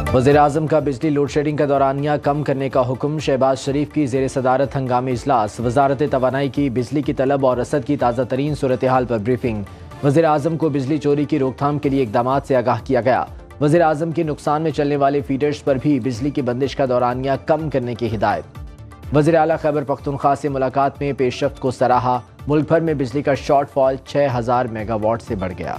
वज़ीर-ए-आज़म का बिजली लोड शेडिंग का दौरानिया कम करने का हुक्म। शहबाज शरीफ की ज़ेर सदारत हंगामी इजलास। वजारत तवानाई की बिजली की तलब और रसद की ताज़ा तरीन सूरत हाल पर ब्रीफिंग। वज़ीर-ए-आज़म को बिजली चोरी की रोकथाम के लिए इक़दामात से आगाह किया गया। वज़ीर-ए-आज़म की नुकसान में चलने वाले फीडर्स पर भी बिजली की बंदिश का दौरानिया कम करने की हिदायत। वज़ीर आला खैबर पख्तूनख्वा से मुलाकात में पेशरफ्त को सराहा। मुल्क भर में बिजली का शॉर्टफॉल 6000 मेगावाट से बढ़ गया।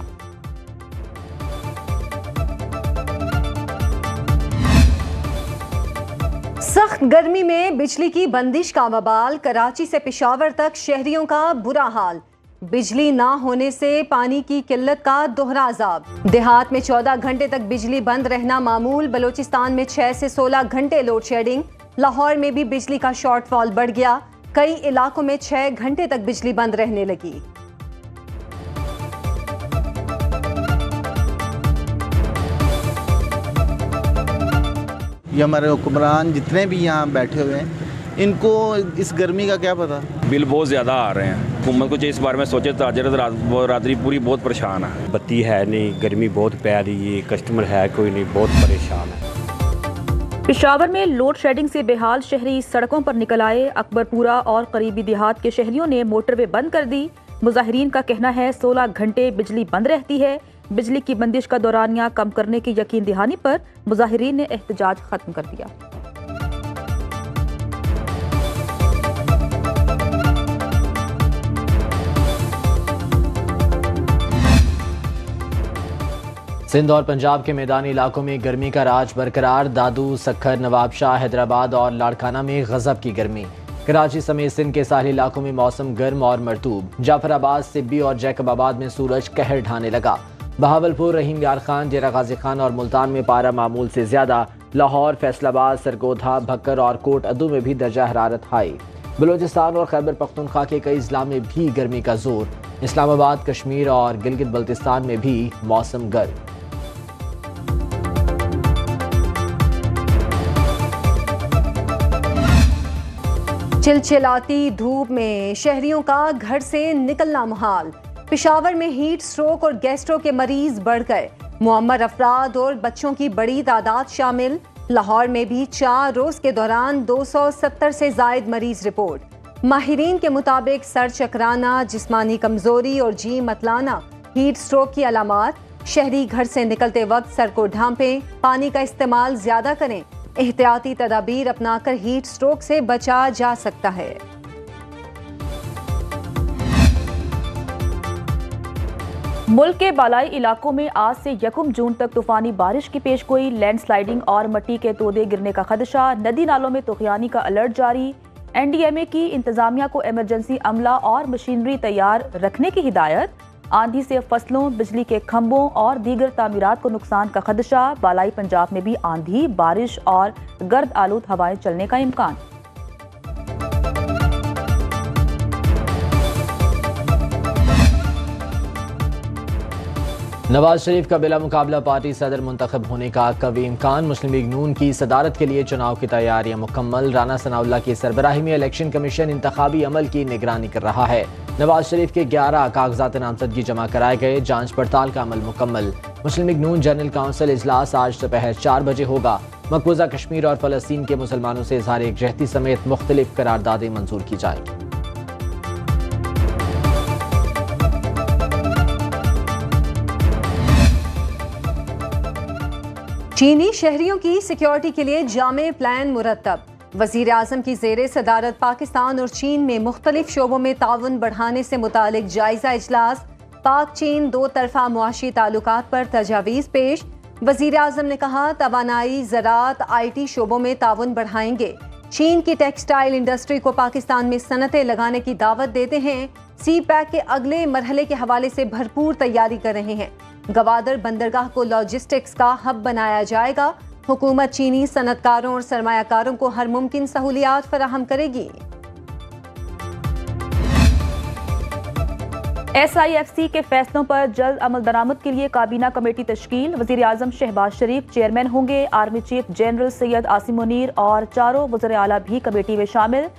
सख्त गर्मी में बिजली की बंदिश का वबाल। कराची से पेशावर तक शहरियों का बुरा हाल। बिजली ना होने से पानी की किल्लत का दोहरा अजाब। देहात में 14 घंटे तक बिजली बंद रहना मामूल। बलोचिस्तान में 6 से 16 घंटे लोड शेडिंग। लाहौर में भी बिजली का शॉर्टफॉल बढ़ गया। कई इलाकों में 6 घंटे तक बिजली बंद रहने लगी। ये हमारे हुक्मरान जितने भी यहाँ बैठे हुए हैं, इनको इस गर्मी का क्या पता। बिल बहुत ज़्यादा आ रहे हैं। हुकूमत को इस बारे में सोचे। ताजर रादरी पूरी बहुत परेशान है। बत्ती है नहीं, गर्मी बहुत पै रही है, कस्टमर है कोई नहीं, बहुत परेशान है। पेशावर में लोड शेडिंग से बेहाल शहरी सड़कों पर निकल आए। अकबरपुरा और करीबी देहात के शहरियों ने मोटरवे बंद कर दी। मुजाहिरीन का कहना है 16 घंटे बिजली बंद रहती है। बिजली की बंदिश का दौरानिया कम करने की यकीन दहानी पर मुजाहिरीन ने एहतजाज खत्म कर दिया। सिंध और पंजाब के मैदानी इलाकों में गर्मी का राज बरकरार। दादू, सखर, नवाबशाह, हैदराबाद और लाड़काना में गजब की गर्मी। कराची समेत सिंध के साहिली इलाकों में मौसम गर्म और मरतूब। जाफराबाद, सिब्बी और जैकबाबाद में सूरज कहर ढाने लगा। बहावलपुर, रहीम यार खान, डेरा गाजी खान और मुल्तान में पारा मामूल से ज्यादा। लाहौर, फैसलाबाद, सरगोधा, भक्कर और कोट अदू में भी दर्जा हरारत हाई। बलोचिस्तान और खैबर पख्तूनख्वा के कई जिला में भी गर्मी का जोर। इस्लामाबाद, कश्मीर और गिलगित बल्तिस्तान में भी मौसम गर्म। चिलचिलाती धूप में शहरियों का घर से निकलना मुहाल। पेशावर में हीट स्ट्रोक और गैस्ट्रो के मरीज बढ़ गए। मुअम्मर अफराद और बच्चों की बड़ी तादाद शामिल। लाहौर में भी 4 रोज के दौरान 270 से जायद मरीज रिपोर्ट। माहिरीन के मुताबिक सर चकराना, जिस्मानी कमजोरी और जी मतलाना हीट स्ट्रोक की अलामात। शहरी घर से निकलते वक्त सर को ढांपें, पानी का इस्तेमाल ज्यादा करें। एहतियाती तदाबीर अपनाकर हीट स्ट्रोक से बचा जा सकता है। मुल्क के बालाई इलाकों में आज से 1 जून तक तूफानी बारिश की पेशगोई। लैंडस्लाइडिंग और मिट्टी के तोदे गिरने का खदशा। नदी नालों में तुगयानी का अलर्ट जारी। NDMA की इंतजामिया को इमरजेंसी अमला और मशीनरी तैयार रखने की हिदायत। आंधी से फसलों, बिजली के खंभों और दीगर तामीरात को नुकसान का खदशा। बालाई पंजाब में भी आंधी, बारिश और गर्द आलूद हवाएं चलने का इम्कान। नवाज शरीफ का बिला मुकाबला पार्टी सदर मुंतखब होने का कवी इम्कान। मुस्लिम लीग नून की सदारत के लिए चुनाव की तैयारियां मुकम्मल। राना सनाउल्लाह की सरबराही में इलेक्शन कमीशन इंतखाबी अमल की निगरानी कर रहा है। नवाज शरीफ के 11 कागजात नामजदगी जमा कराए गए। जांच पड़ताल का अमल मुकम्मल। मुस्लिम लीग नून जनरल काउंसिल इजलास आज दोपहर 4 बजे होगा। मकबूजा कश्मीर और फलस्तीन के मुसलमानों से इजहार यकजहती समेत मुख्तलिफ करारदादें मंजूर की जाएंगी। चीनी शहरियों की सिक्योरिटी के लिए जामे प्लान मुरतब। वजीर आजम की जेर सदारत पाकिस्तान और चीन में मुख्तलिफ शोबों में ताउन बढ़ाने से मुतालिक जायजा इजलास। पाक चीन 2 तरफा मुआशी ताल्लुकात पर तजावीज़ पेश। वजीर आजम ने कहा तवानाई, ज़राअत, IT शोबों में ताउन बढ़ाएंगे। चीन की टेक्सटाइल इंडस्ट्री को पाकिस्तान में सनतें लगाने की दावत देते हैं। CPEC के अगले मरहले के हवाले से भरपूर तैयारी कर रहे हैं। गवादर बंदरगाह को लॉजिस्टिक्स का हब बनाया जाएगा। हुकूमत चीनी सनतकारों और सरमायाकारों को हर मुमकिन सहूलियात फराहम करेगी। SIFC के फैसलों पर जल्द अमल दरामद के लिए काबीना कमेटी तश्कील। वजीर आजम शहबाज शरीफ चेयरमैन होंगे। Army chief general Syed Asim Munir और 4 वज़ीर आला भी कमेटी में शामिल।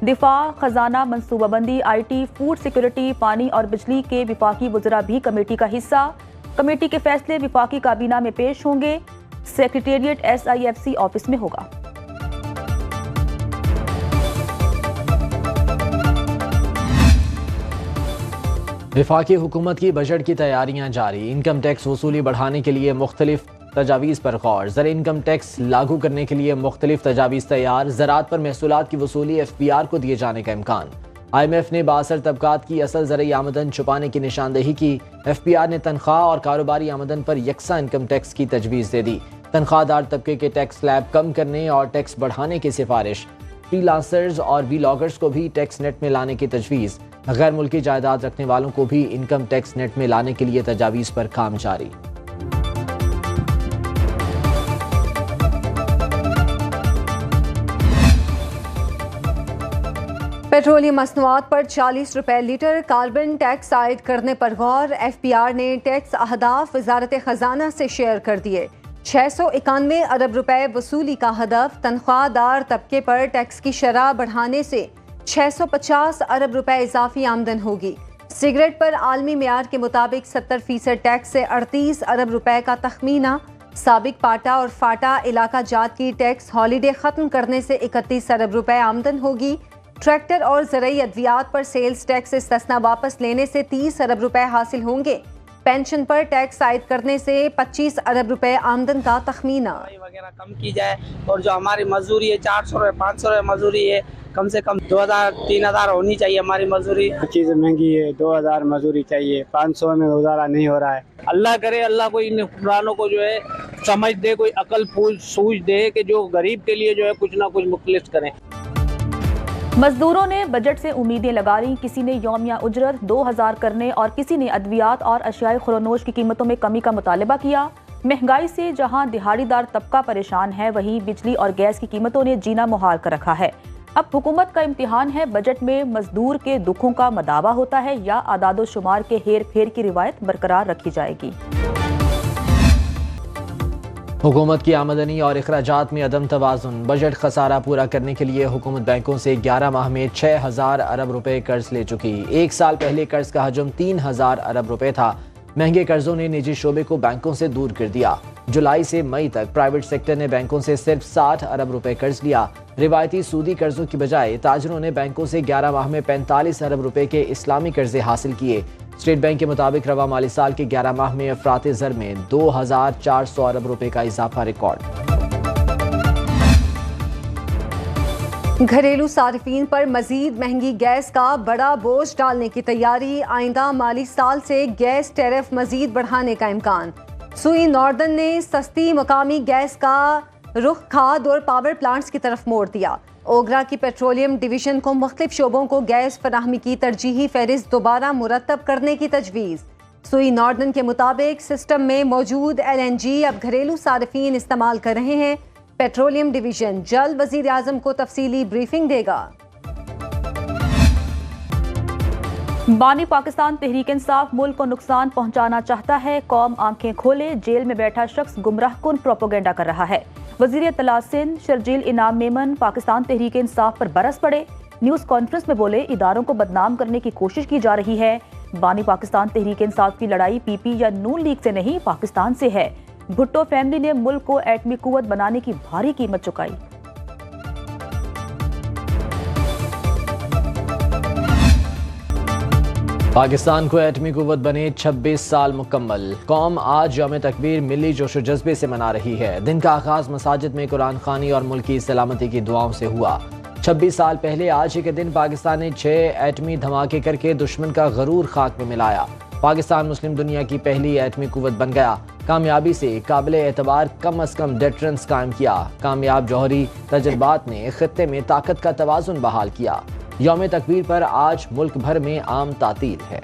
दिफा, खजाना, मनसूबाबंदी, IT, फूड सिक्योरिटी, पानी और बिजली के विफाकी वज़रा भी कमेटी का हिस्सा। कमेटी के फैसले विफाकी काबीना में पेश होंगे। सेक्रेटेरिएट SIFC ऑफिस में होगा। वफाकी हुकूमत की बजट की तैयारियां जारी। इनकम टैक्स वसूली बढ़ाने के लिए मुख्तलिफ तजावीज़ पर गौर। ज़र इनकम टैक्स लागू करने के लिए मुख्तलिफ तजावीज़ तैयार। ज़राअत पर महसूलात की वसूली FBR को दिए जाने का इम्कान। IMF ने बासर तबकात की असल ज़रई आमदन छुपाने की निशानदेही की। FBR ने तनख्वाह और कारोबारी आमदन पर यकसा इनकम टैक्स की तजवीज़ दे दी। तनख्वाहदार तबके के टैक्स स्लैब कम करने और टैक्स बढ़ाने की सिफारिश। फ्रीलांसर्स और व्लॉगर्स को भी टैक्स नेट में लाने की तजवीज़। गैर मुल्की जायदाद रखने वालों को भी इनकम टैक्स नेट में लाने के लिए तजावीज़ पर काम जारी। पेट्रोलियम मसनूआत पर 40 रुपए लीटर कार्बन टैक्स आयद करने पर गौर। FBR ने टैक्स अहदाफ वजारत खजाना से शेयर कर दिए। 691 अरब रुपए वसूली का हदफ। तनख्वाहदार तबके पर टैक्स की शरह बढ़ाने से 650 अरब रुपए इजाफी आमदन होगी। सिगरेट पर आलमी मियार के मुताबिक 70% टैक्स से 38 अरब रुपए का तखमीना। साबिक पाटा और फाटा इलाका जात की टैक्स हॉलीडे खत्म करने से 31 अरब रुपए आमदन होगी। ट्रैक्टर और ज़रई अद्वियात पर सेल्स टैक्स इस्तना वापस लेने से 30 अरब रुपए हासिल होंगे। पेंशन पर टैक्स आयद करने से 25 अरब रुपए आमदन का तखमीना। वगैरह कम की जाए और जो हमारी मजदूरी है 400 रुपये 500 रुपये मजदूरी है, कम से कम 2000-3000 होनी चाहिए हमारी मजदूरी। चीज़ महंगी है, 2000 मजदूरी चाहिए, 500 में गुजारा नहीं हो रहा है। अल्लाह करे अल्लाह को इन हुक्मरानों को जो है समझ दे, कोई अकल सूझ दे कि जो गरीब के लिए जो है कुछ ना कुछ मुख्तलिफ करें। मजदूरों ने बजट से उम्मीदें लगा ली। किसी ने यौमिया उजरत 2000 करने और किसी ने अद्वियात और अशियाए खुरोनोश की कीमतों में कमी का मुतालबा किया। महंगाई से जहां दिहाड़ीदार तबका परेशान है, वहीं बिजली और गैस की कीमतों ने जीना मुहाल कर रखा है। अब हुकूमत का इम्तिहान है, बजट में मजदूर के दुखों का मदावा होता है या आदादो शुमार के हेर फेर की रिवायत बरकरार रखी जाएगी। हुकूमत की आमदनी और अखराजात में अदम तवाज़ुन। बजट खसारा पूरा करने के लिए हुकूमत बैंकों से 11 माह में 6000 अरब रुपए कर्ज ले चुकी। एक साल पहले कर्ज का हजम 3000 अरब रुपए था। महंगे कर्जों ने निजी शोबे को बैंकों से दूर कर दिया। जुलाई से मई तक प्राइवेट सेक्टर ने बैंकों से सिर्फ 60 अरब रुपए कर्ज लिया। रिवायती सूदी कर्जों की बजाय ताजरों ने बैंकों से 11 माह में 45 अरब रुपए के इस्लामी कर्जे हासिल किए। स्टेट बैंक के मुताबिक रवा माली साल के 11 माह में अफरात ज़र में 2400 अरब रुपए का इजाफा रिकॉर्ड। घरेलू सारिफीन पर मजीद महंगी गैस का बड़ा बोझ डालने की तैयारी। आइंदा माली साल से गैस टैरिफ मजीद बढ़ाने का इम्कान। सुई नॉर्दर्न ने सस्ती मकामी गैस का रुख खाद और पावर प्लांट्स की तरफ मोड़ दिया। ओगरा की पेट्रोलियम डिवीजन को मुख्तलिफ शोबों को गैस फराहमी की तरजीही फहरिस्त दोबारा मुरतब करने की तजवीज़। सुई नॉर्दर्न के मुताबिक सिस्टम में मौजूद LNG अब घरेलू सारिफीन इस्तेमाल कर रहे हैं। पेट्रोलियम डिवीजन जल्द वज़ीर आज़म को तफसीली ब्रीफिंग देगा। बानी पाकिस्तान तहरीक इंसाफ मुल्क को नुकसान पहुंचाना चाहता है। कौम आंखें खोले, जेल में बैठा शख्स गुमराह कुन प्रोपोगेंडा कर रहा है। वज़ीर इत्तला सिंध शर्जील इनाम मेमन पाकिस्तान तहरीक इंसाफ पर बरस पड़े। न्यूज़ कॉन्फ्रेंस में बोले, इदारों को बदनाम करने की कोशिश की जा रही है। बानी पाकिस्तान तहरीक इंसाफ की लड़ाई PP या नून लीग से नहीं, पाकिस्तान से है। भुट्टो फैमिली ने मुल्क को एटमी कुव्वत बनाने की भारी कीमत चुकाई। पाकिस्तान को एटमी कुव्वत बने 26 साल मुकम्मल। कौम आज यौम तकबीर मिली जोशो जज्बे से मना रही है। दिन का आगाज मसाजिद में कुरान खानी और मुल्क की सलामती की दुआओं से हुआ। 26 साल पहले आज ही के दिन पाकिस्तान ने 6 एटमी धमाके करके दुश्मन का गरूर खाक में मिलाया। पाकिस्तान मुस्लिम दुनिया की पहली एटमी कुव्वत बन गया। कामयाबी से काबिल एतबार कम अज कम डेटरेंस कायम किया। कामयाब जौहरी तजर्बात ने खित्ते में ताकत का तवाज़ुन बहाल किया। यौम तकबीर पर आज मुल्क भर में आम तातील है।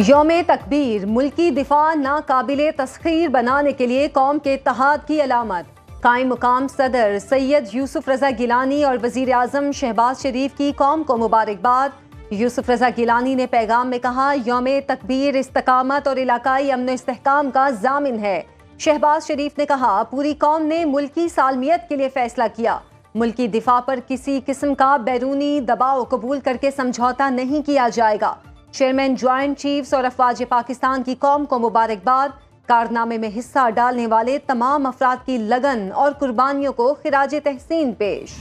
यौम तकबीर मुल्की दिफा नाकाबिले तस्खीर बनाने के लिए कौम के इत्तेहाद की अलामत। कायम मुकाम सदर सैयद यूसुफ रजा गिलानी और वजीर आजम शहबाज शरीफ की कौम को मुबारकबाद। यूसुफ रजा गिलानी ने पैगाम में कहा, यौम तकबीर इस्तकामत और इलाकाई अमन इस्तेहकाम का जामिन है। शहबाज शरीफ ने कहा, पूरी कौम ने मुल्की सालमियत के लिए फैसला किया। मुल्की दिफा पर किसी किस्म का बैरूनी दबाव कबूल करके समझौता नहीं किया जाएगा। चेयरमैन ज्वाइंट चीफ्स और अफवाज पाकिस्तान की कौम को मुबारकबाद। कारनामे में हिस्सा डालने वाले तमाम अफराद की लगन और कुर्बानियों को खिराज तहसीन पेश।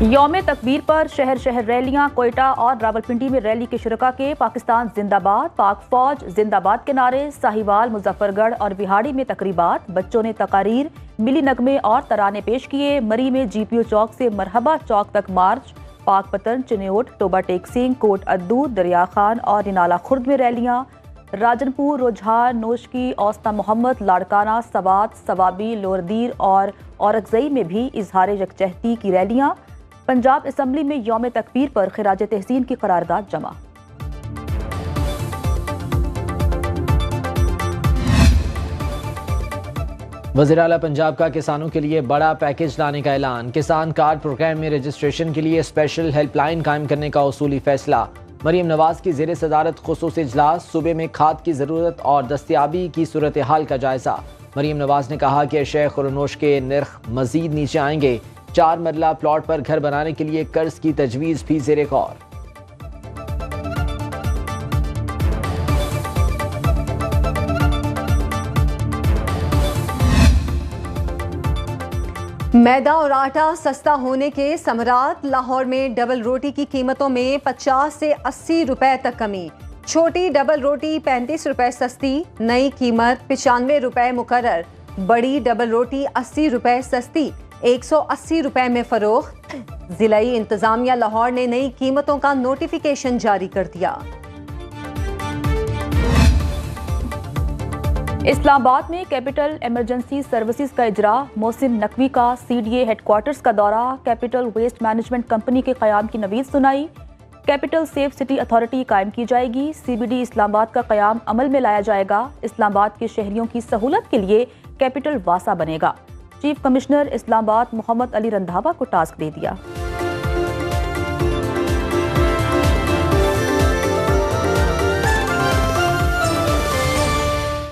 यौम तकबीर पर शहर शहर रैलियां। कोयटा और रावलपिंडी में रैली के शुरका के पाकिस्तान जिंदाबाद, पाक फौज जिंदाबाद के नारे। साहिवाल, मुजफ्फरगढ़ और बिहाड़ी में तकरीबात। बच्चों ने तकारीर, मिली नगमे और तराने पेश किए। मरी में GPO चौक से मरहबा चौक तक मार्च। पाकपतन, चिन्योट, टोबा टेकसिंग, कोट अद्दू, दरिया खान और निनाला खुर्द में रैलियां। राजनपुर, रुझान, नोशकी, औस्ता मोहम्मद, लाड़काना, सवात, सवाबी, लोरदीर और औरकजई में भी इजहार यकजहती की रैलियां। पंजाब असम्बली में यौम तकबीर पर खिराज तहसीन की करारदाद जमा। वज़ीर आला पंजाब का किसानों के लिए बड़ा पैकेज लाने का ऐलान। किसान कार्ड प्रोग्राम में रजिस्ट्रेशन के लिए स्पेशल हेल्पलाइन कायम करने का उसूली फैसला। मरीम नवाज की ज़ेर सदारत खुसूसी इजलास। सूबे में खाद की ज़रूरत और दस्तियाबी की सूरत हाल का जायजा। मरीम नवाज ने कहा कि शेख खुरनोश के नर्ख मजीद नीचे आएंगे। 4 मरला प्लॉट पर घर बनाने के लिए कर्ज की तजवीज़ भी ज़ेर गौर। मैदा और आटा सस्ता होने के समरात। लाहौर में डबल रोटी की कीमतों में 50 से 80 रुपए तक कमी। छोटी डबल रोटी 35 रुपए सस्ती, नई कीमत 95 रुपए मुकर्रर। बड़ी डबल रोटी 80 रुपए सस्ती, 180 रुपए में फरोख्त। जिलाई इंतजामिया लाहौर ने नई कीमतों का नोटिफिकेशन जारी कर दिया। इस्लामाबाद में कैपिटल इमरजेंसी सर्विसेज का इजरा। मोहसिन नकवी का CDA हेडक्वार्टर्स का दौरा। कैपिटल वेस्ट मैनेजमेंट कंपनी के क़याम की नवीद सुनाई। कैपिटल सेफ सिटी अथॉरिटी कायम की जाएगी। CBD इस्लामाबाद का क़याम अमल में लाया जाएगा। इस्लामाबाद के शहरियों की सहूलत के लिए कैपिटल वासा बनेगा। चीफ कमिश्नर इस्लामाबाद मोहम्मद अली रंधावा को टास्क दे दिया।